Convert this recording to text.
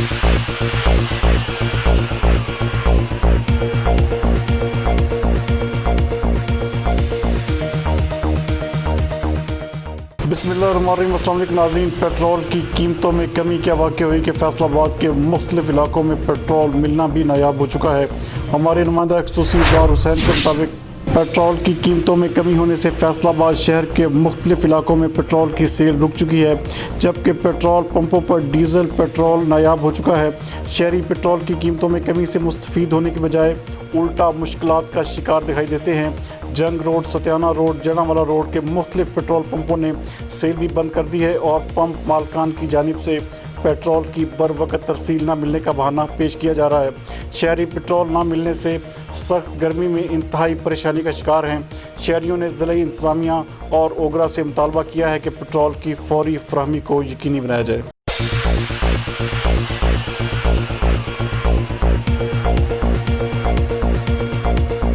बिस्मिल्लाहिर्रहमानिर्रहीम। अस्सलाम वालेकुम नाज़रीन। पेट्रोल की कीमतों में कमी क्या वाक़ हुई कि फैसलाबाद के मुख्तलिफ इलाकों में पेट्रोल मिलना भी नायाब हो चुका है। हमारे नुमाइंदा खसूसी इकबाल हुसैन के मुताबिक पेट्रोल की कीमतों में कमी होने से फैसलाबाद शहर के मुख्तलिफ इलाकों में पेट्रोल की सेल रुक चुकी है, जबकि पेट्रोल पंपों पर डीज़ल पेट्रोल नायाब हो चुका है। शहरी पेट्रोल की कीमतों में कमी से मुस्तफ़ीद होने के बजाय उल्टा मुश्किलात का शिकार दिखाई देते हैं। जंग रोड, सत्याना रोड, जड़ावाला रोड के मुख्तलिफ पेट्रोल पंपों ने सेल भी बंद कर दी है और पंप मालकान की जानिब से पेट्रोल की बर वक़्त तरसील न मिलने का बहाना पेश किया जा रहा है। शहरी पेट्रोल न मिलने से सख्त गर्मी में इंतहाई परेशानी का शिकार हैं। शहरियों ने ज़िला इंतज़ामिया और ओगरा से मुतालबा किया है कि पेट्रोल की फौरी फराहमी को यकीनी बनाया जाए।